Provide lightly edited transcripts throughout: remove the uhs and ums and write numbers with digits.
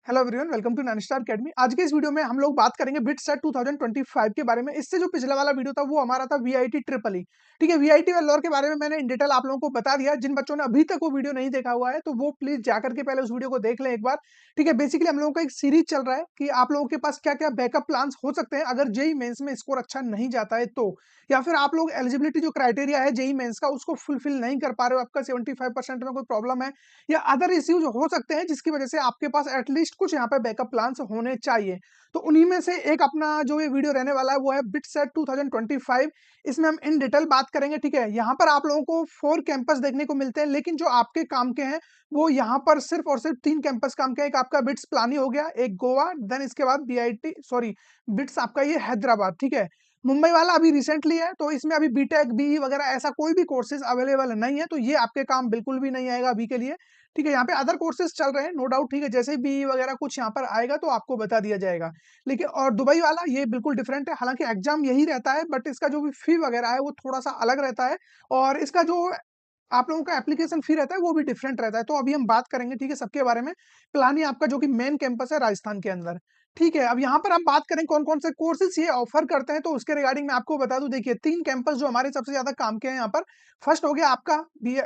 Hello everyone, welcome to Nainstar academy. आज के इस वीडियो में हम लोग बात करेंगे बिट सेट 2025 के बारे में। इससे जो पिछला वाला वीडियो था वो हमारा था वीआईटी ट्रिपल ई। ठीक है, वीआईटी वेल्लोर के बारे में मैंने इन डिटेल आप लोगों को बता दिया। जिन बच्चों ने अभी तक वो वीडियो नहीं देखा हुआ है तो वो प्लीज जाकर के पहले उस वीडियो को देख लें एक बार। ठीक है, बेसिकली हम लोगों का एक सीरीज चल रहा है कि आप लोगों के पास क्या क्या बैकअप प्लान्स हो सकते हैं अगर जेई मेंस में स्कोर अच्छा नहीं जाता है तो, या फिर आप लोग एलिजिबिलिटी जो क्राइटेरिया है जेई मेंस का उसको फुलफिल नहीं कर पा रहे हो, आपका 75% में कोई प्रॉब्लम है या अदर इश्यूज हो सकते हैं जिसकी वजह से आपके पास एटलीस्ट कुछ यहाँ पे बैकअप प्लान्स होने चाहिए। तो उन्हीं में से एक अपना जो ये वीडियो रहने वाला है वो है बिट सेट 2025। इसमें हम इन डिटेल बात करेंगे। ठीक है, यहाँ पर आप लोगों को 4 कैंपस देखने को मिलते हैं, लेकिन जो आपके काम के हैं वो यहाँ पर सिर्फ और सिर्फ 3 कैंपस काम के हैं। एक आपका बिट्स प्लानी हो गया, एक गोवा, देन इसके बाद बीआईटी सॉरी बिट्स आपका ये हैदराबाद। ठीक है, मुंबई वाला अभी रिसेंटली है तो इसमें अभी बीटेक बीई वगैरह ऐसा कोई भी कोर्सेज अवेलेबल नहीं है, तो ये आपके काम बिल्कुल भी नहीं आएगा अभी के लिए। ठीक है, यहाँ पे अदर कोर्सेज चल रहे हैं नो डाउट। ठीक है, जैसे बीई वगैरह कुछ यहाँ पर आएगा तो आपको बता दिया जाएगा। लेकिन और दुबई वाला ये बिल्कुल डिफरेंट है, हालांकि एग्जाम यही रहता है बट इसका जो भी फी वगैरह है वो थोड़ा सा अलग रहता है। और इसका जो आप लोगों का एप्लीकेशन फी रहता है वो भी डिफरेंट रहता है। तो अभी हम बात करेंगे ठीक है सबके बारे में। प्लानी आपका जो कि मेन कैंपस है राजस्थान के अंदर। ठीक है, अब यहाँ पर हम बात करें कौन कौन से कोर्सेज ये ऑफर करते हैं तो उसके रिगार्डिंग मैं आपको बता दूं। देखिए, 3 कैंपस जो हमारे सबसे ज्यादा काम के हैं यहाँ पर। फर्स्ट हो गया आपका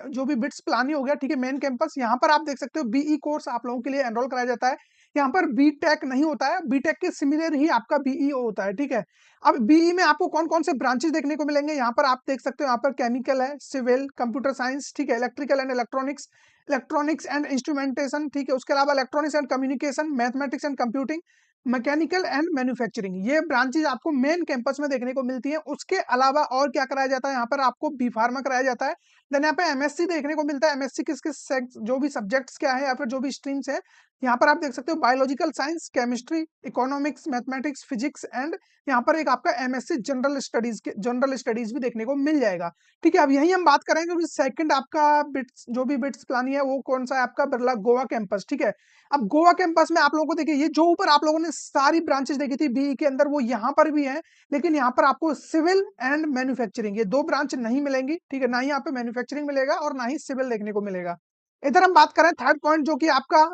जो भी बिट्स प्लानी हो गया। ठीक है, मेन कैंपस यहाँ पर आप देख सकते हो बीई कोर्स आप लोगों के लिए एनरोल कराया जाता है। यहाँ पर बीटेक नहीं होता है, बीटेक के सिमिलर ही आपका बीईओ होता है। ठीक है, अब बीई में आपको कौन कौन से ब्रांचेस देखने को मिलेंगे यहाँ पर आप देख सकते हो। यहाँ पर केमिकल है, सिविल, कंप्यूटर साइंस, ठीक है, electrical and electronics, electronics and instrumentation, ठीक है, उसके अलावा electronics and communication, mathematics and computing, mechanical and manufacturing, ये ब्रांचेज आपको मेन कैंपस में देखने को मिलती है। उसके अलावा और क्या कराया जाता है यहाँ पर, आपको बी फार्मा कराया जाता है। देन यहाँ पे एमएससी देखने को मिलता है। एमएससी किस किस जो भी सब्जेक्ट्स क्या है या फिर जो भी स्ट्रीम्स है यहाँ पर आप देख सकते हो। Biological science, chemistry, economics, mathematics, physics and यहाँ पर एक आपका एमएससी जनरल स्टडीज भी देखने को मिल जाएगा। ठीक है, अब यही हम बात करेंगे कि सेकंड आपका बिट्स जो भी बिट्स प्लानी है वो कौन सा है, आपका बिरला गोवा कैंपस। ठीक है, अब गोवा कैंपस में आप लोगों को देखिए, ये जो ऊपर आप लोगों ने सारी ब्रांचेस देखी थी बीई के अंदर वो यहाँ पर भी है, लेकिन यहाँ पर आपको सिविल एंड मैन्युफैक्चरिंग ये 2 ब्रांच नहीं मिलेंगी। ठीक है, ना ही यहाँ पे मैन्युफैक्चरिंग मिलेगा और ना ही सिविल देखने को मिलेगा। इधर हम बात करें थर्ड पॉइंट जो कि आपका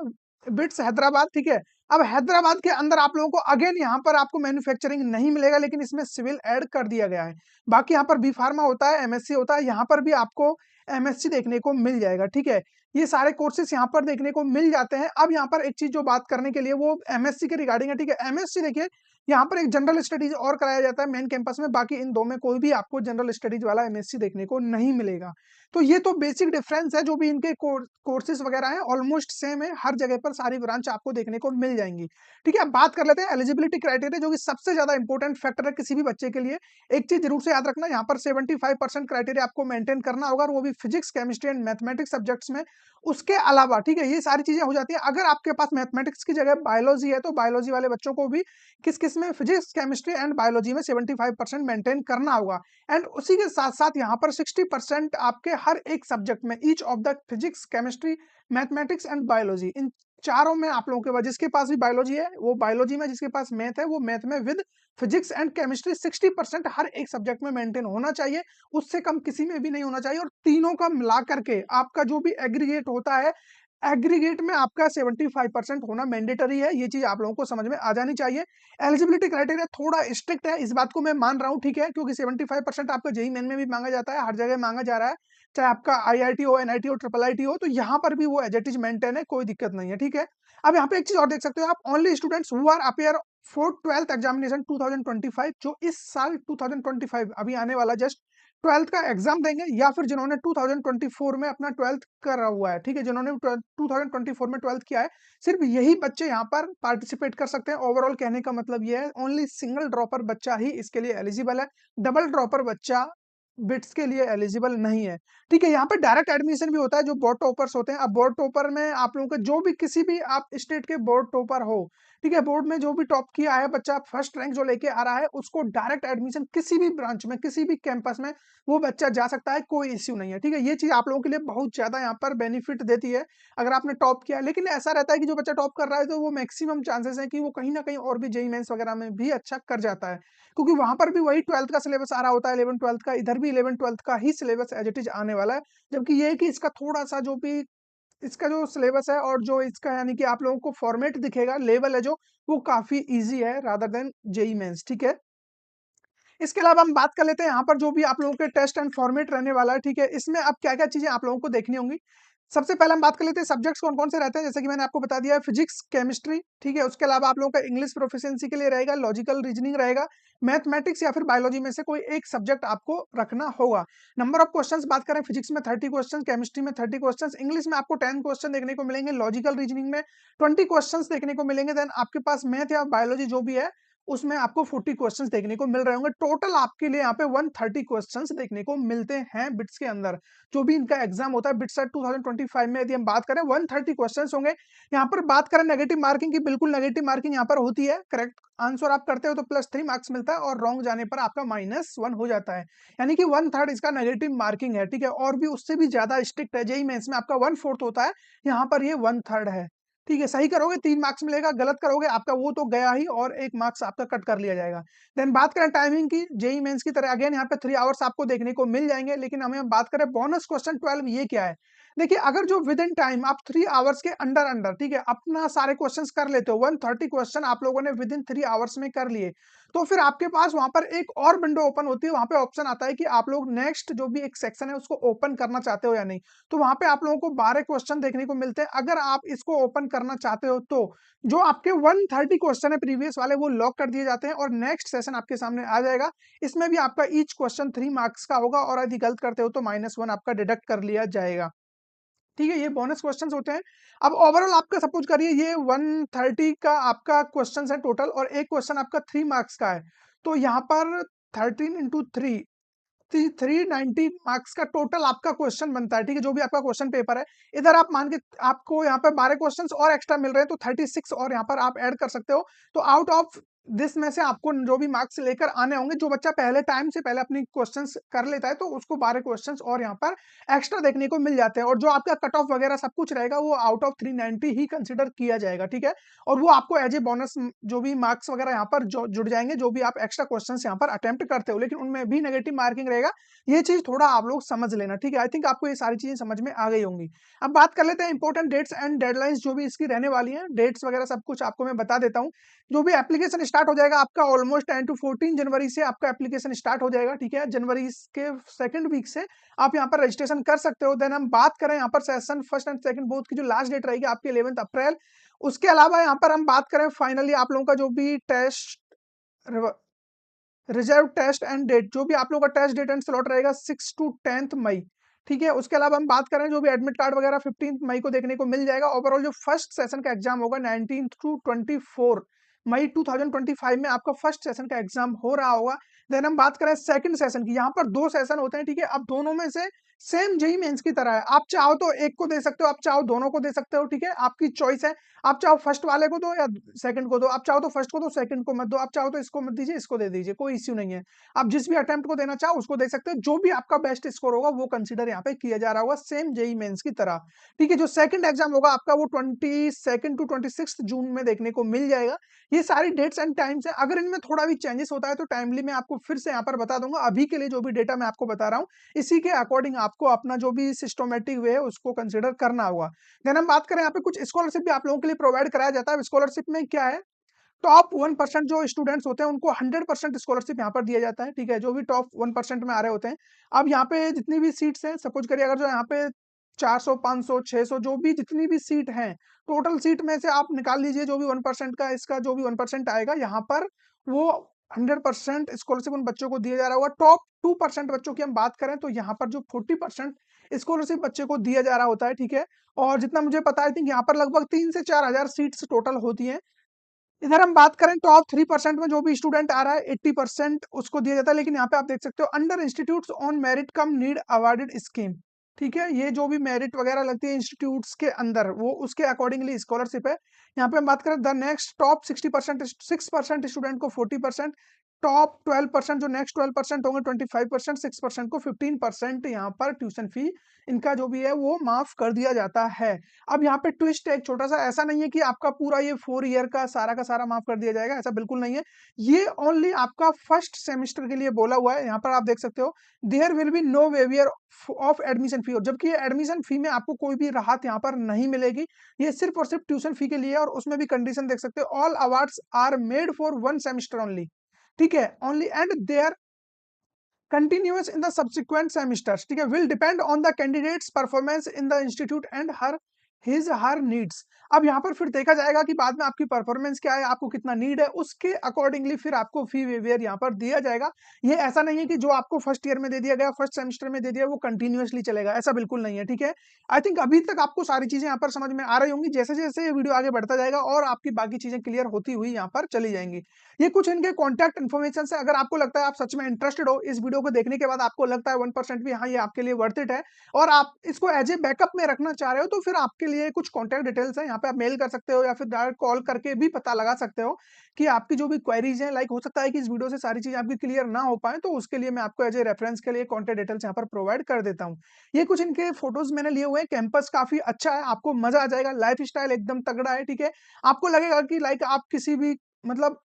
बिट्स हैदराबाद। ठीक है, अब हैदराबाद के अंदर आप लोगों को अगेन यहाँ पर आपको मैन्युफैक्चरिंग नहीं मिलेगा, लेकिन इसमें सिविल ऐड कर दिया गया है। बाकी यहाँ पर बी फार्मा होता है, एमएससी होता है, यहाँ पर भी आपको एमएससी देखने को मिल जाएगा। ठीक है, ये सारे कोर्सेज यहाँ पर देखने को मिल जाते हैं। अब यहाँ पर एक चीज जो बात करने के लिए वो एमएससी के रिगार्डिंग है। ठीक है, एमएससी देखिए यहाँ पर एक जनरल स्टडीज और कराया जाता है मेन कैंपस में, बाकी इन दो में कोई भी आपको जनरल स्टडीज वाला एमएससी देखने को नहीं मिलेगा। तो ये तो बेसिक डिफरेंस है, जो भी इनके कोर्सेज वगैरह हैं ऑलमोस्ट सेम है, हर जगह पर सारी ब्रांच आपको देखने को मिल जाएंगी। ठीक है, अब बात कर लेते हैं एलिजिबिलिटी क्राइटेरिया, जो कि सबसे ज्यादा इंपॉर्टेंट फैक्टर है किसी भी बच्चे के लिए। एक चीज जरूर से याद रखना, यहाँ पर 75% क्राइटेरिया आपको मेंटेन करना होगा, और वो भी physics, chemistry and mathematics subjects में। उसके अलावा ठीक है ये सारी चीजें हो जाती है। अगर आपके पास मैथमेटिक्स की जगह बायोलॉजी है तो बायोलॉजी वाले बच्चों को भी किस किस में, फिजिक्स, केमिस्ट्री एंड बायोलॉजी में 75% मेंटेन करना होगा। एंड उसी के साथ साथ यहाँ पर 60% आपके हर एक सब्जेक्ट में, each of the physics, chemistry, mathematics and biology, इन चारों में आप लोगों के पास, जिसके पास भी बायोलॉजी है वो बायोलॉजी में, जिसके पास मैथ है वो मैथ में, विद फिजिक्स एंड केमिस्ट्री 60% हर एक सब्जेक्ट में मेंटेन होना चाहिए। उससे कम किसी में भी नहीं होना चाहिए। और तीनों का मिला करके आपका जो भी एग्रीगेट होता है, एग्रीगेट में आपका 75% होना मैंडेटरी है। ये चीज आप लोगों को समझ में आ जानी चाहिए। एलिजिबिलिटी क्राइटेरिया थोड़ा स्ट्रिक्ट है, इस बात को मैं मान रहा हूँ। ठीक है, क्योंकि 75% आपका जेई मेन में भी मांगा जाता है, हर जगह मांगा जा रहा है, चाहे आपका आईआईटी हो, एनआईटी हो, ट्रिपल आईटी हो, तो यहाँ पर भी वो एज इट इज मेंटेन है, कोई दिक्कत नहीं है। ठीक है, अब यहाँ पे एक चीज और देख सकते हो आप, only students who are appear for 12th examination 2025, जो इस साल 2025 अभी आने वाला जस्ट 12th का एग्जाम देंगे, या फिर जिन्होंने 2024 में अपना 12th करा हुआ है। ठीक है, जिन्होंने 2024 में 12th किया है, सिर्फ यही बच्चे यहाँ पर पार्टिसिपेट कर सकते हैं। ओवरऑल कहने का मतलब ये है, ओनली सिंगल ड्रॉपर बच्चा ही इसके लिए एलिजिबल है, डबल ड्रॉपर बच्चा बिट्स के लिए एलिजिबल नहीं है। ठीक है, यहाँ पे डायरेक्ट एडमिशन भी होता है जो बोर्ड टॉपर्स होते हैं। अब बोर्ड टॉपर में आप लोगों का जो भी, किसी भी आप स्टेट के बोर्ड टॉपर हो, ठीक है, बोर्ड में जो भी टॉप किया है बच्चा, फर्स्ट रैंक जो लेके आ रहा है, उसको डायरेक्ट एडमिशन किसी भी ब्रांच में, किसी भी कैंपस में वो बच्चा जा सकता है, कोई इश्यू नहीं है। ठीक है, ये चीज आप लोगों के लिए बहुत ज्यादा यहाँ पर बेनिफिट देती है अगर आपने टॉप किया है। लेकिन ऐसा रहता है कि जो बच्चा टॉप कर रहा है तो वो मैक्सिमम चांसेस है कि वो कहीं ना कहीं और भी जेई मेंस वगैरह में भी अच्छा कर जाता है, क्योंकि वहां पर भी वही 12th का सिलेबस आ रहा होता है, 11th 12th का, इधर भी 11th 12th का ही सिलेबस एज इट इज आने वाला है। जबकि ये है कि इसका थोड़ा सा जो भी इसका जो सिलेबस है और जो इसका यानी कि आप लोगों को फॉर्मेट दिखेगा, लेवल है जो, वो काफ़ी ईज़ी है रादर देन जेईई मेंस, ठीक है? इसके अलावा हम बात कर लेते हैं यहाँ पर जो भी आप लोगों के टेस्ट एंड फॉर्मेट रहने वाला है, ठीक है? इसमें अब क्या-क्या चीज़ें आप लोगों को देखनी होंगी। सबसे पहले हम बात कर लेते हैं सब्जेक्ट्स कौन-कौन से रहते हैं, जैसे कि मैंने आपको बता दिया है फिजिक्स, केमिस्ट्री, ठीक है? उसके अलावा आप लोगों का इंग्लिश प्रोफिशिएंसी के लिए रहेगा, लॉजिकल रीजनिंग रहेगा, मैथमेटिक्स या फिर बायोलॉजी में से कोई एक सब्जेक्ट आपको रखना होगा। नंबर ऑफ क्वेश्चंस बात करें फिजिक्स में 30 क्वेश्चन, केमिस्ट्री में 30 क्वेश्चंस, इंग्लिश में आपको 10 क्वेश्चन देखने को मिलेंगे, लॉजिकल रीजनिंग में 20 क्वेश्चंस देखने को मिलेंगे, देन आपके पास मैथ या बायोलॉजी जो भी है उसमें आपको 40 क्वेश्चंस देखने को मिल रहे होंगे। टोटल आपके लिए यहाँ पे 130 क्वेश्चंस देखने को मिलते हैं बिट्स के अंदर। जो भी इनका एग्जाम होता है बिट्स 2025 में यदि हम बात करें 130 क्वेश्चंस होंगे। यहाँ पर बात करें नेगेटिव मार्किंग की, बिल्कुल नेगेटिव मार्किंग यहाँ पर होती है। करेक्ट आंसर आप करते हो तो +3 मार्क्स मिलता है और रॉन्ग जाने पर आपका -1 हो जाता है। यानी कि 1/3 इसका नेगेटिव मार्किंग है, ठीक है? और भी उससे भी ज्यादा स्ट्रिक्ट है। जेईई मेंस में आपका 1/4 होता है, यहाँ पर ये 1/3 है। ठीक है, सही करोगे 3 मार्क्स मिलेगा, गलत करोगे आपका वो तो गया ही और 1 मार्क्स आपका कट कर लिया जाएगा। देन बात करें टाइमिंग की, जेईई मेंस की तरह अगेन यहाँ पे 3 आवर्स आपको देखने को मिल जाएंगे, लेकिन हमें हम बात करें बोनस क्वेश्चन 12 ये क्या है? देखिए, अगर जो विद इन टाइम आप 3 आवर्स के अंडर अंडर, ठीक है, अपना सारे क्वेश्चंस कर लेते हो, 130 क्वेश्चन आप लोगों ने विद इन 3 आवर्स में कर लिए, तो फिर आपके पास वहां पर एक और विंडो ओपन होती है। वहां पे ऑप्शन आता है कि आप लोग नेक्स्ट जो भी एक सेक्शन है उसको ओपन करना चाहते हो या नहीं। तो वहां पे आप लोगों को 12 क्वेश्चन देखने को मिलते हैं। अगर आप इसको ओपन करना चाहते हो तो जो आपके 130 क्वेश्चन है प्रीवियस वाले वो लॉक कर दिए जाते हैं और नेक्स्ट सेशन आपके सामने आ जाएगा। इसमें भी आपका ईच क्वेश्चन 3 मार्क्स का होगा और यदि गलत करते हो तो -1 आपका डिडक्ट कर लिया जाएगा। ठीक है, ये बोनस क्वेश्चंस होते हैं। अब ओवरऑल आपका सपोज करिए ये 130 का आपका क्वेश्चंस है टोटल और एक क्वेश्चन आपका 3 मार्क्स का है। तो यहाँ पर 13 इंटू 3 390 मार्क्स का टोटल आपका क्वेश्चन बनता है, ठीक है? जो भी आपका क्वेश्चन पेपर है, इधर आप मान के आपको यहाँ पे 12 क्वेश्चंस और एक्स्ट्रा मिल रहे हैं, तो 36 और यहाँ पर आप ऐड कर सकते हो। तो आउट ऑफ दिस में से आपको जो भी मार्क्स लेकर आने होंगे, जो बच्चा पहले टाइम से पहले अपनी क्वेश्चंस कर लेता है, तो उसको 12 क्वेश्चंस और यहाँ पर एक्स्ट्रा देखने को मिल जाते हैं और जो आपका कट ऑफ वगैरह सब कुछ रहेगा, वो आउट ऑफ 390 ही कंसिडर किया जाएगा, ठीक है? और वो आपको एज ए बोनस जो भी मार्क्स वगैरह यहाँ पर जुड़ जाएंगे, जो भी आप एक्स्ट्रा क्वेश्चंस यहाँ पर अटेम्प्ट करते हो, लेकिन उनमें भी नेगेटिव मार्किंग रहेगा। ये चीज थोड़ा आप लोग समझ लेना, ठीक है? आई थिंक आपको ये सारी चीजें समझ में आ गई होंगी। अब बात कर लेते हैं इंपॉर्टेंट डेट्स एंड डेडलाइंस जो भी इसकी रहने वाली हैं। डेट्स वगैरह सब कुछ आपको मैं बता देता हूँ। जो भी एप्लीकेशन स्टार्ट हो जाएगा आपका ऑलमोस्ट 10 टू 14 जनवरी से आपका एप्लीकेशन स्टार्ट हो जाएगा, ठीक है? जनवरी के सेकंड वीक से आप यहाँ पर रजिस्ट्रेशन कर सकते हो। देन हम बात करें यहाँ पर session first and second both की जो लास्ट डेट रहेगी आपकी 11 अप्रैल। उसके अलावा यहाँ पर हम बात करें फाइनली आप लोगों का जो भी test reserve test and date, जो भी आप लोगों का टेस्ट डेट एंड स्लॉट रहेगा 6 टू 10 मई, ठीक है? उसके अलावा हम बात करें जो भी एडमिट कार्ड वगैरह 15 मई को देखने को मिल जाएगा। ओवरऑल जो फर्स्ट सेशन का एग्जाम होगा 19 टू 24 मई 2025 में आपका फर्स्ट सेशन का एग्जाम हो रहा होगा। देन हम बात करें सेकंड सेशन की, यहाँ पर 2 सेशन होते हैं, ठीक है? अब दोनों में से सेम जेईई मेंस की तरह है। आप चाहो तो एक को दे सकते हो, आप चाहो दोनों को दे सकते हो, ठीक है? आपकी चॉइस है। आप चाहो फर्स्ट वाले को दो या सेकंड को दो, आप चाहो तो फर्स्ट को दो, सेकंड को मत दो, आप चाहो तो इसको मत दीजिए, इसको दे दीजिए, कोई इश्यू नहीं है। आप जिस भी अटेम्प्ट को देना चाहो उसको दे सकते हो। जो भी आपका बेस्ट स्कोर होगा वो कंसीडर यहाँ पे किया जा रहा होगा, सेम जेईई मेंस की तरह, ठीक है? जो सेकंड एग्जाम होगा आपका वो 22 टू 26 जून में देखने को मिल जाएगा। ये सारी डेट्स एंड टाइम्स है। अगर इनमें थोड़ा भी चेंजेस होता है तो टाइमली मैं आपको फिर से यहाँ पर बता दूंगा। अभी के लिए जो भी डेटा मैं आपको बता रहा हूँ, इसी के अकॉर्डिंग आपको अपना जो भी सिस्टमेटिक वे है उसको कंसिडर करना होगा। देन हम बात करें यहाँ पे कुछ स्कॉलरशिप भी आप लोगों के लिए प्रोवाइड कराया जाता है। स्कॉलरशिप में क्या है, टॉप 1% जो स्टूडेंट्स होते हैं उनको 100% स्कॉलरशिप यहाँ पर दिया जाता है, ठीक है? जो भी टॉप 1% में आ रहे होते हैं। अब यहाँ पे जितनी भी सीट्स हैं, सपोज करिए अगर जो यहाँ पे 400 500 600 जो भी जितनी भी सीट हैं, टोटल सीट में से आप निकाल लीजिए जो भी 1% का इसका जो भी 1% आएगा, यहाँ पर वो 100% स्कॉलरशिप उन बच्चों को दिया जा रहा होगा। टॉप 2% बच्चों की हम बात करें तो यहाँ पर जो 40% स्कॉलरशिप बच्चे को दिया जा रहा होता है, ठीक है? और जितना मुझे पता है, आई थिंक यहाँ पर लगभग 3 से 4 हजार सीट्स टोटल होती हैं। इधर हम बात करें टॉप 3% में जो भी स्टूडेंट आ रहा है 80% उसको दिया जाता है। लेकिन यहाँ पे आप देख सकते हो under institutes on merit come need awarded scheme, ठीक है? ये जो भी मेरिट वगैरह लगती है इंस्टीट्यूट्स के अंदर, वो उसके अकॉर्डिंगली स्कॉलरशिप है। यहाँ पे हम बात करें द नेक्स्ट टॉप 60% 6% स्टूडेंट को 40%, टॉप 12% जो नेक्स्ट 12% होंगे 25%, 6% को 15% यहाँ पर ट्यूशन फी इनका जो भी है वो माफ कर दिया जाता है। अब यहाँ पे ट्विस्ट है एक छोटा-सा, ऐसा नहीं है कि आपका पूरा ये 4 ईयर का सारा माफ कर दिया जाएगा, ऐसा बिल्कुल नहीं है। ये ओनली आपका फर्स्ट सेमेस्टर के लिए बोला हुआ है। यहाँ पर आप देख सकते हो there will be no waiver of admission fee, जबकि ये एडमिशन फी में आपको कोई भी राहत यहाँ पर नहीं मिलेगी। ये सिर्फ और सिर्फ ट्यूशन फी के लिए है और उसमें भी कंडीशन देख सकते हो, all awards are made for 1 semester only, ठीक है? Only and they are continuous in the subsequent semesters, ठीक है? will depend on the candidate's performance in the institute and his her needs। अब यहाँ पर फिर देखा जाएगा कि बाद में आपकी परफॉर्मेंस क्या है, आपको कितना नीड है, उसके अकॉर्डिंगली फिर आपको फी वेवियर यहाँ पर दिया जाएगा। ये ऐसा नहीं है कि जो आपको फर्स्ट ईयर में दे दिया गया, फर्स्ट सेमेस्टर में दे दिया, वो कंटिन्यूअसली चलेगा, ऐसा बिल्कुल नहीं है, ठीक है? आई थिंक अभी तक आपको सारी चीजें यहाँ पर समझ में आ रही होंगी। जैसे जैसे ये वीडियो आगे बढ़ता जाएगा और आपकी बाकी चीजें क्लियर होती हुई यहाँ पर चली जाएंगी। ये कुछ इनके कॉन्टैक्ट इन्फॉर्मेशन है। अगर आपको लगता है आप सच में इंटरेस्टेड हो, इस वीडियो को देखने के बाद आपको लगता है 1% भी हाँ ये आपके लिए वर्थ इट है और आप इसको एज ए बैकअप में रखना चाह रहे हो, तो फिर आपके लिए कुछ कॉन्टैक्ट डिटेल्स है, यहाँ पे आप मेल कर सकते हो या फिर डायरेक्ट कॉल करके भी पता लगा सकते हो कि आपकी जो भी क्वेरीज हैं। लाइक हो सकता है कि इस वीडियो से सारी चीजें आपकी क्लियर ना हो पाए, तो उसके लिए मैं आपको एज ए रेफरेंस के लिए कॉन्टैक्ट डिटेल्स यहाँ पर प्रोवाइड कर देता हूँ। ये कुछ इनके फोटोज मैंने लिए हुए हैं। कैंपस काफी अच्छा है, आपको मजा आ जाएगा, लाइफ स्टाइल एकदम तगड़ा है, ठीक है? आपको लगेगा कि लाइक आप किसी भी मतलब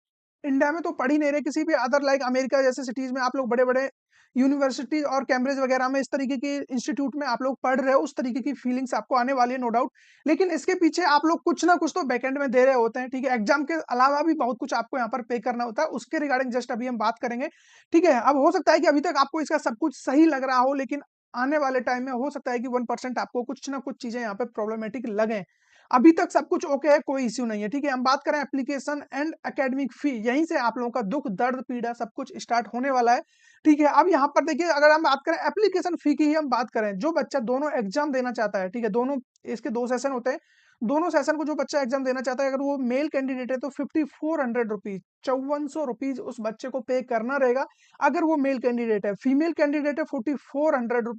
इंडिया में तो पढ़ ही नहीं रहे, किसी भी अदर लाइक अमेरिका जैसे सिटीज में आप लोग बड़े-बड़े यूनिवर्सिटी और कैम्ब्रिज वगैरह में इस तरीके के इंस्टीट्यूट में आप लोग पढ़ रहे हो, उस तरीके की फीलिंग्स आपको आने वाली है नो डाउट। लेकिन इसके पीछे आप लोग कुछ ना कुछ तो बैकएंड में दे रहे होते हैं, ठीक है? एग्जाम के अलावा भी बहुत कुछ आपको यहाँ पर पे करना होता है, उसके रिगार्डिंग जस्ट अभी हम बात करेंगे, ठीक है? अब हो सकता है कि अभी तक आपको इसका सब कुछ सही लग रहा हो, लेकिन आने वाले टाइम में हो सकता है कि 1% आपको कुछ ना कुछ चीजें यहाँ पे प्रॉब्लमेटिक लगें। अभी तक सब कुछ ओके है, कोई इश्यू नहीं है, ठीक है? हम बात करें एप्लीकेशन एंड एकेडमिक फी, यहीं से आप लोगों का दुख, दर्द, पीड़ा सब कुछ स्टार्ट होने वाला है, ठीक है? अब यहाँ पर देखिए, अगर हम बात करें एप्लीकेशन फी की ही हम बात करें, जो बच्चा दोनों एग्जाम देना चाहता है, ठीक है? दोनों इसके 2 सेशन होते हैं, दोनों सेशन को जो बच्चा एग्जाम देना चाहता है, अगर वो मेल कैंडिडेट है तो 5400 रुपीज़, 5400 रुपीज़ उस बच्चे को पे करना रहेगा, अगर वो मेल कैंडिडेट है। फीमेल कैंडिडेट है 4400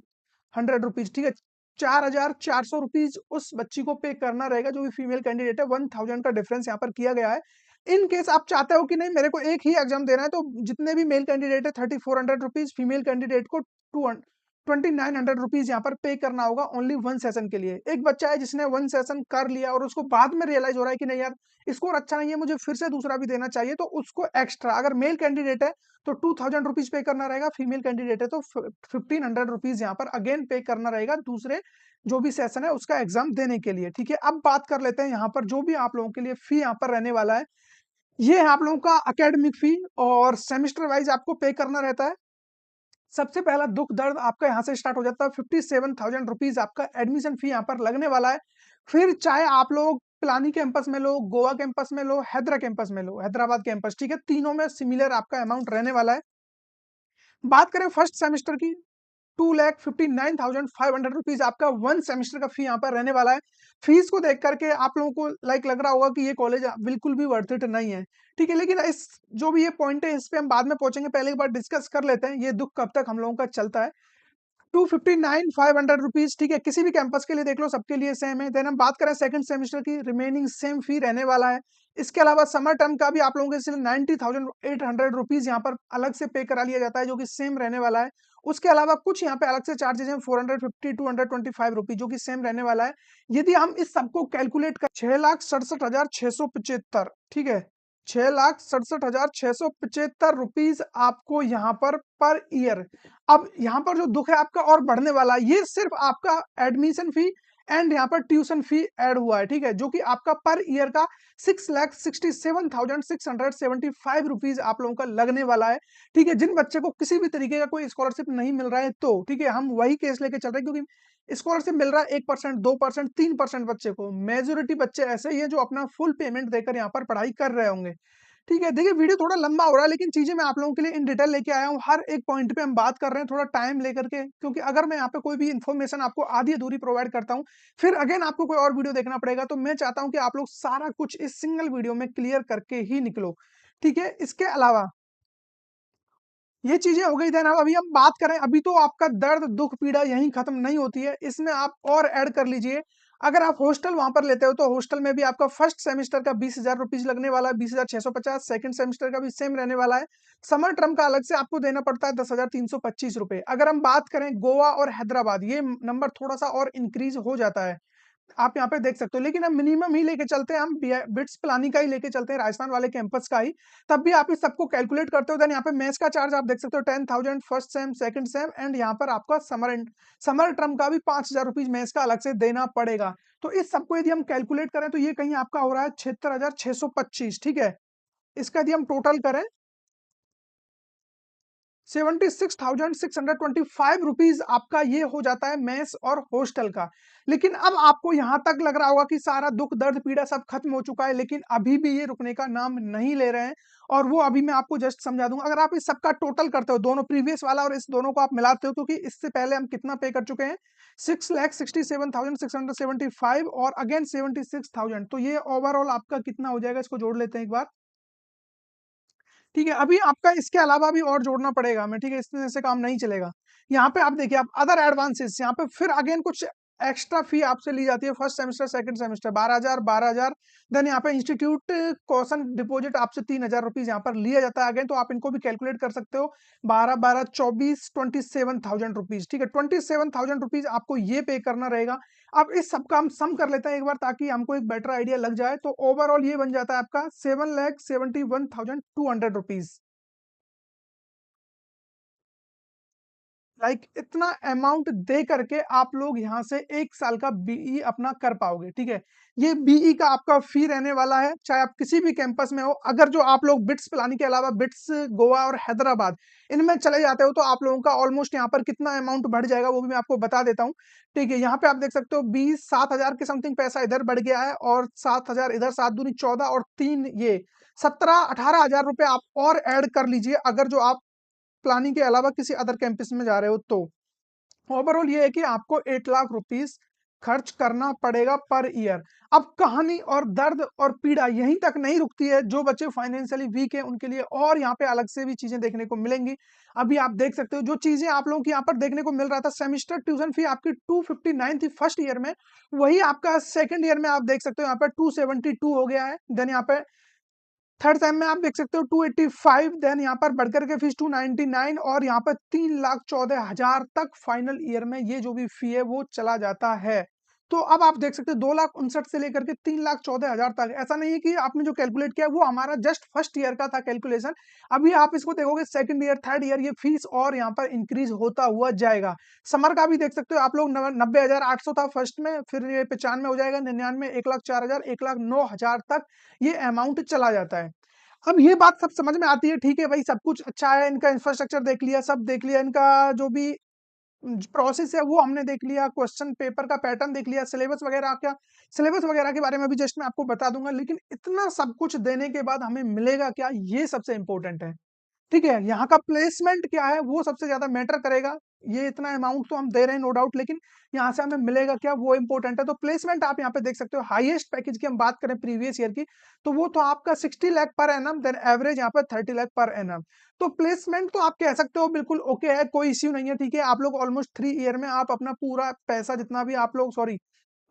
100 रुपीज़, ठीक है? 4400 रुपीज़ उस बच्ची को पे करना रहेगा जो भी फीमेल कैंडिडेट है, 1000 का डिफरेंस यहाँ पर किया गया है। इन केस आप चाहते हो कि नहीं मेरे को एक ही एग्जाम देना है, तो जितने भी मेल कैंडिडेट है 3400 रुपीज़, फीमेल कैंडिडेट को 2900 रुपीज़ यहाँ पर पे करना होगा ओनली 1 सेशन के लिए। एक बच्चा है जिसने 1 सेशन कर लिया और उसको बाद में रियलाइज़ हो रहा है कि नहीं यार स्कोर अच्छा नहीं है, मुझे फिर से दूसरा भी देना चाहिए, तो उसको एक्स्ट्रा, अगर मेल कैंडिडेट है तो 2000 रुपीज़ पे करना रहेगा, फीमेल कैंडिडेट है तो 1500 रुपीज़ यहाँ पर अगेन पे करना रहेगा दूसरे जो भी सेशन है उसका एग्जाम देने के लिए, ठीक है? अब बात कर लेते हैं यहाँ पर जो भी आप लोगों के लिए फी यहाँ पर रहने वाला है। ये है आप लोगों का एकेडमिक फी और सेमेस्टर वाइज आपको पे करना रहता है। सबसे पहला दुख दर्द आपका यहाँ से स्टार्ट हो जाता है, 57,000 रुपीज़ आपका एडमिशन फी यहाँ पर लगने वाला है। फिर चाहे आप लोग पिलानी कैंपस में लो, गोवा कैंपस में लो, हैदरा कैंपस में लो, हैदराबाद कैंपस, ठीक है? तीनों में सिमिलर आपका अमाउंट रहने वाला है। बात करें फर्स्ट सेमेस्टर की, 2,59,500 रुपीज़ आपका 1 सेमेस्टर का फी यहाँ पर रहने वाला है। फीस को देख करके आप लोगों को लाइक लग रहा होगा कि ये कॉलेज बिल्कुल भी वर्थ इट नहीं है, ठीक है? लेकिन इस जो भी ये पॉइंट है इस पे हम बाद में पहुँचेंगे, पहले एक बार डिस्कस कर लेते हैं, ये दुःख कब तक हम लोगों का चलता है। 259,500 रुपीज़, ठीक है? किसी भी कैंपस के लिए देख लो, सबके लिए सेम है। देन हम बात करें सेकंड सेमेस्टर की, रिमेनिंग सेम फी रहने वाला है। इसके अलावा समर टर्म का भी आप लोगों के सिर्फ 90,800 रुपीज़ यहाँ पर अलग से पे करा लिया जाता है, जो कि सेम रहने वाला है। उसके अलावा कुछ यहाँ पे अलग से चार्जेज़ हैं, 450 टू 125 रुपीज़, जो कि सेम रहने वाला है। यदि हम इस सबको कैलकुलेट कर 6,67,675, ठीक है? 6,67,675 रुपीज़ आपको यहाँ पर ईयर। अब यहाँ पर जो दुःख है आपका और बढ़ने वाला है, ये सिर्फ आपका एडमिशन फी एंड यहाँ पर ट्यूशन फी ऐड हुआ है, ठीक है? जो कि आपका पर ईयर का 6,67,675 रुपीज़ आप लोगों का लगने वाला है, ठीक है? जिन बच्चे को किसी भी तरीके का कोई स्कॉलरशिप नहीं मिल रहा है तो, ठीक है? हम वही केस लेके चल रहे हैं, क्योंकि स्कॉलरशिप मिल रहा है 1%, 2%, 3% बच्चे को। मेजॉरिटी बच्चे ऐसे ही हैं जो अपना फुल पेमेंट देकर यहाँ पर पढ़ाई कर रहे होंगे। ठीक है, देखिए वीडियो थोड़ा लंबा हो रहा है, लेकिन चीज़ें मैं आप लोगों के लिए इन डिटेल लेके आया हूँ। हर एक पॉइंट पे हम बात कर रहे हैं थोड़ा टाइम लेकर के, क्योंकि अगर मैं यहाँ पे कोई भी इन्फॉर्मेशन आपको आधी-अधूरी प्रोवाइड करता हूँ, फिर अगेन आपको कोई और वीडियो देखना पड़ेगा। तो मैं चाहता हूँ कि आप लोग सारा कुछ इस सिंगल वीडियो में क्लियर करके ही निकलो, ठीक है? इसके अलावा ये चीज़ें हो गई। देन अब अभी हम बात करें, अभी तो आपका दर्द, दुःख, पीड़ा यहीं खत्म नहीं होती है, इसमें आप और ऐड कर लीजिए अगर आप हॉस्टल वहाँ पर लेते हो तो हॉस्टल में भी आपका फर्स्ट सेमेस्टर का 20,000 रुपीज़ लगने वाला है, 20,650। सेकंड सेमेस्टर का भी सेम रहने वाला है। समर टर्म का अलग से आपको देना पड़ता है 10,325 रुपए। अगर हम बात करें गोवा और हैदराबाद, ये नंबर थोड़ा-सा और इंक्रीज़ हो जाता है। आप यहाँ पे देख सकते हो, लेकिन हम मिनिमम ही लेके चलते हैं, हम बिट्स प्लानिंग का ही लेके चलते हैं, राजस्थान वाले कैंपस का ही। तब भी आप इस सबको कैलकुलेट करते हो, देन यहाँ पे मेस का चार्ज आप देख सकते हो 10,000 first sem, second same, and यहाँ पर आपका समर टर्म का भी 5,000 रुपीज मेस का अलग से देना पड़ेगा। तो इस सबको यदि हम कैलकुलेट करें तो ये कहीं आपका हो रहा है 76,625, ठीक है। इसका यदि हम टोटल करें 76,625 रुपीज आपका ये हो जाता है मेस और हॉस्टल का। लेकिन अब आपको यहां तक लग रहा होगा कि सारा दुख दर्द पीड़ा सब खत्म हो चुका है, लेकिन अभी भी ये रुकने का नाम नहीं ले रहे हैं। और वो अभी मैं आपको जस्ट समझा दूंगा। अगर आप इस सबका टोटल करते हो, दोनों प्रीवियस वाला और इस दोनों को आप मिलाते हो, क्योंकि इससे पहले हम कितना पे कर चुके हैं, 6,67,675 और अगेन 76,000, तो ये ओवरऑल आपका कितना हो जाएगा, इसको जोड़ लेते हैं एक बार। ठीक है, अभी आपका इसके अलावा भी और जोड़ना पड़ेगा हमें, ठीक है, इसमें से काम नहीं चलेगा। यहाँ पे आप देखिए, आप अदर एडवांसेस, यहाँ पे फिर अगेन कुछ एक्स्ट्रा फी आपसे ली जाती है first semester second semester, 12,000। Then यहाँ पे इंस्टीट्यूट कॉशन डिपॉजिट आपसे 3,000 रुपीज यहाँ पर लिया जाता है अगेन, तो आप इनको भी कैलकुलेट कर सकते हो। 12, 12, 24, 27,000 रुपीज, ठीक है, 27,000 रुपीज आपको ये पे करना रहेगा। अब इस सबका हम सम कर लेते हैं एक बार, ताकि हमको एक बेटर आइडिया लग जाए। तो ओवरऑल ये बन जाता है आपका 7,71,200 रुपीज। लाइक इतना अमाउंट दे करके आप लोग यहाँ से 1 साल का बीई अपना कर पाओगे, ठीक है। ये बीई का आपका फी रहने वाला है, चाहे आप किसी भी कैंपस में हो। अगर जो आप लोग बिट्स पिलानी के अलावा बिट्स गोवा और हैदराबाद इनमें चले जाते हो, तो आप लोगों का ऑलमोस्ट यहाँ पर कितना अमाउंट बढ़ जाएगा वो भी मैं आपको बता देता हूँ। ठीक है, यहाँ पे आप देख सकते हो 27,000 के समथिंग पैसा इधर बढ़ गया है, और 7,000 इधर, 7 दूनी 14 और 3 ये 17-18 हजार रुपए आप और ऐड कर लीजिए, अगर जो आप प्लानिंग के अलावा किसी अदर कैंपस में जा रहे हो तो। ओवरऑल ये है कि आपको 8 लाख रुपीस खर्च करना पड़ेगा पर ईयर। अब कहानी और दर्द और पीड़ा यहीं तक नहीं रुकती है। जो बच्चे फाइनेंशियली वीक है उनके लिए और यहाँ पे अलग से भी चीजें देखने को मिलेंगी। अभी आप देख सकते हो जो चीजें आप लोगों की यहाँ पर देखने को मिल रहा था, सेमिस्टर ट्यूशन फी आपकी 259 थी फर्स्ट ईयर में, वही आपका सेकंड ईयर में आप देख सकते हो यहाँ पर 272 हो गया है। देन यहाँ पे थर्ड सेम में आप देख सकते हो 285, देन यहाँ पर बढ़कर के फीस 299, और यहाँ पर 3,14,000 तक फाइनल ईयर में ये जो भी फी है वो चला जाता है। तो अब आप देख सकते हो 2,59,000 से लेकर के 3,14,000 तक। ऐसा नहीं है कि आपने जो कैलकुलेट किया वो हमारा जस्ट फर्स्ट ईयर का था कैलकुलेशन। अभी आप इसको देखोगे सेकंड ईयर थर्ड ईयर, ये फीस और यहाँ पर इंक्रीज होता हुआ जाएगा। समर का भी देख सकते हो आप लोग, 90,800 था फर्स्ट में, फिर ये 95 हो जाएगा, 99, 1,04,000, 1,09,000 तक ये अमाउंट चला जाता है। अब ये बात सब समझ में आती है, ठीक है भाई, सब कुछ अच्छा है, इनका इंफ्रास्ट्रक्चर देख लिया, सब देख लिया, इनका जो भी प्रोसेस है वो हमने देख लिया, क्वेश्चन पेपर का पैटर्न देख लिया, सिलेबस वगैरह क्या, सिलेबस वगैरह के बारे में भी जस्ट मैं आपको बता दूंगा। लेकिन इतना सब कुछ देने के बाद हमें मिलेगा क्या, ये सबसे इंपॉर्टेंट है। ठीक है, यहाँ का प्लेसमेंट क्या है वो सबसे ज्यादा मैटर करेगा। ये इतना अमाउंट तो हम दे रहे हैं नो डाउट, लेकिन यहाँ से हमें मिलेगा क्या वो इंपॉर्टेंट है। तो प्लेसमेंट आप यहाँ पे देख सकते हो, हाईएस्ट पैकेज की हम बात करें प्रीवियस ईयर की, तो वो तो आपका 60 lakh per annum, then average यहाँ पर 30 लाख पर एनम। तो प्लेसमेंट तो आप कह सकते हो बिल्कुल ओके है, कोई इश्यू नहीं है। ठीक है, आप लोग ऑलमोस्ट 3 ईयर में आप अपना पूरा पैसा जितना भी आप लोग, सॉरी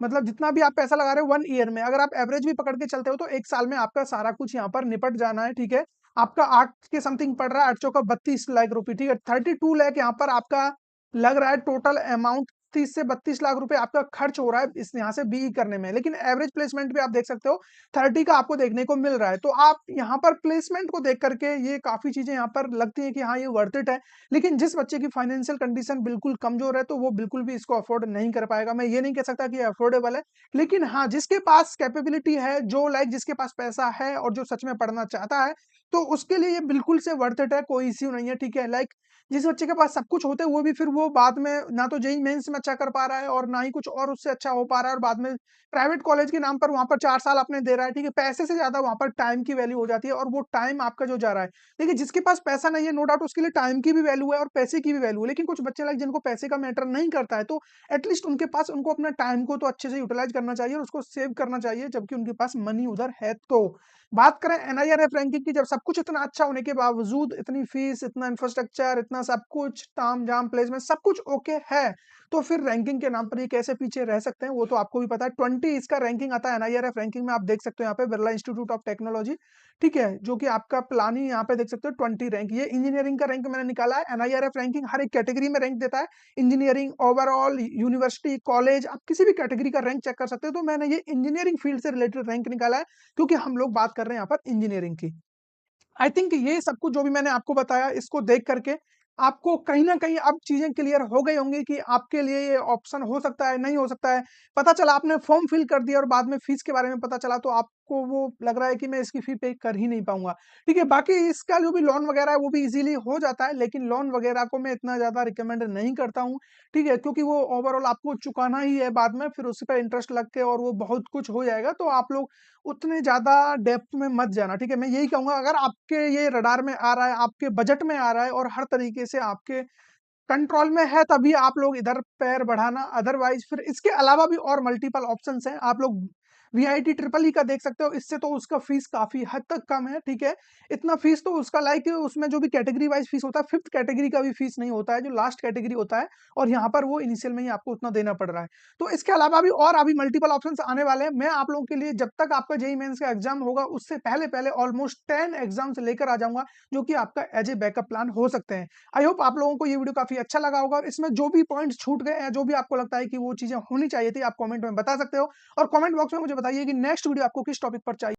मतलब जितना भी आप पैसा लगा रहे हो 1 ईयर में, अगर आप एवरेज भी पकड़ के चलते हो तो 1 साल में आपका सारा कुछ यहाँ पर निपट जाना है। ठीक है, आपका 8 के समथिंग पड़ रहा है, 8 चौका 32 लाख रुपए, ठीक है, 32 लाख यहाँ पर आपका लग रहा है टोटल अमाउंट। 30 से 32 लाख रुपए आपका खर्च हो रहा है इस यहाँ से बीई करने में, लेकिन एवरेज प्लेसमेंट भी आप देख सकते हो 30 का आपको देखने को मिल रहा है। तो आप यहाँ पर प्लेसमेंट को देख करके ये काफी चीजें यहाँ पर लगती है कि हाँ ये वर्थ इट है। लेकिन जिस बच्चे की फाइनेंशियल कंडीशन बिल्कुल कमजोर है, तो वो बिल्कुल भी इसको अफोर्ड नहीं कर पाएगा। मैं ये नहीं कह सकता कि अफोर्डेबल है, लेकिन हाँ जिसके पास कैपेबिलिटी है, जो लाइक जिसके पास पैसा है और जो सच में पढ़ना चाहता है, तो उसके लिए ये बिल्कुल से वर्थ इट है, कोई इश्यू नहीं है। ठीक है, लाइक जिस बच्चे के पास सब कुछ होते हैं वो भी फिर वो बाद में ना तो जेईई मेंस में अच्छा कर पा रहा है और ना ही कुछ और उससे अच्छा हो पा रहा है, और बाद में प्राइवेट कॉलेज के नाम पर वहां पर 4 साल अपने दे रहा है। ठीक है, पैसे से ज्यादा वहां पर टाइम की वैल्यू हो जाती है, और वो टाइम आपका जो जा रहा है। देखिए, जिसके पास पैसा नहीं है नो डाउट उसके लिए टाइम की भी वैल्यू है और पैसे की भी वैल्यू है, लेकिन कुछ बच्चे लाइक जिनको पैसे का मैटर नहीं करता है, तो एटलीस्ट उनके पास उनको अपना टाइम को तो अच्छे से यूटिलाइज करना चाहिए और उसको सेव करना चाहिए, जबकि उनके पास मनी उधर है। तो बात करें एनआईआरएफ रैंकिंग की, जब सब कुछ इतना अच्छा होने के बावजूद, इतनी फीस, इतना इंफ्रास्ट्रक्चर, इतना सब कुछ, ताम झाम प्लेसमेंट सब कुछ ओके है, तो फिर रैंकिंग के नाम पर ये कैसे पीछे रह सकते हैं वो तो आपको भी पता है। 20 इसका रैंकिंग आता है एनआईआरएफ रैंकिंग में, आप देख सकते हो यहाँ पे बिरला इंस्टीट्यूट ऑफ टेक्नोलॉजी, ठीक है, जो कि आपका प्लानी यहाँ पे देख सकते हो 20 रैंक। ये इंजीनियरिंग का रैंक मैंने निकाला है। एनआईआरएफ रैंकिंग हर एक कैटेगरी में रैंक देता है, इंजीनियरिंग, ओवरऑल, यूनिवर्सिटी, कॉलेज, आप किसी भी कैटेगरी का रैंक चेक कर सकते हो। तो मैंने ये इंजीनियरिंग फील्ड से रिलेटेड रैंक निकाला है, क्योंकि हम लोग बात कर रहे हैं यहाँ पर इंजीनियरिंग की। आई थिंक ये सब कुछ जो भी मैंने आपको बताया, इसको देख करके आपको कहीं न कहीं अब चीज़ें क्लियर हो गई होंगी कि आपके लिए ये ऑप्शन हो सकता है, नहीं हो सकता है। पता चला आपने फॉर्म फिल कर दिया और बाद में फीस के बारे में पता चला, तो आपको वो लग रहा है कि मैं इसकी फी पे कर ही नहीं पाऊँगा। ठीक है, बाकी इसका जो भी लोन वगैरह है वो भी ईज़िली हो जाता है, लेकिन लोन वगैरह को मैं इतना ज़्यादा रिकमेंड नहीं करता हूँ। ठीक है, क्योंकि वो ओवरऑल आपको चुकाना ही है बाद में, फिर उसी पे इंटरेस्ट लग के और वो बहुत कुछ हो जाएगा, तो आप लोग उतने ज़्यादा डेप्थ में मत जाना, ठीक है? मैं यही कहूँगा, अगर आपके ये रडार में आ रहा है, आपके बजट में आ रहा है और हर तरीके से आपके कंट्रोल में है, तभी आप लोग इधर पैर बढ़ाना, अदरवाइज़ फिर इसके अलावा भी और मल्टीपल ऑप्शंस हैं। आप लोग वीआईटी ट्रिपल ई का देख सकते हो, इससे तो उसका फीस काफ़ी हद तक कम है, ठीक है? इतना फीस तो उसका लाइक उसमें जो भी कैटेगरी वाइज़ फीस होता है, 5th कैटेगरी का भी फीस नहीं होता है, जो लास्ट कैटेगरी होता है, और यहाँ पर वो इनिशियल में ही आपको उतना देना पड़ रहा है। तो इसके अलावा भी और अभी मल्टीपल ऑप्शंस आने वाले हैं। मैं आप लोगों के लिए जब तक आपका जेईई मेन्स का एग्ज़ाम होगा, उससे पहले-पहले ऑलमोस्ट 10 एग्ज़ाम्स लेकर आ जाऊँगा, जो कि आपका एज़ ए बैकअप प्लान हो सकते हैं। आई होप आप लोगों को ये वीडियो काफ़ी अच्छा लगा होगा। इसमें जो भी पॉइंट्स छूट गए हैं, जो भी आपको लगता है कि वो चीज़ें होनी चाहिए थी, आप कमेंट में बता सकते हो, और कमेंट बॉक्स में मुझे बताइए कि नेक्स्ट वीडियो आपको किस टॉपिक पर चाहिए।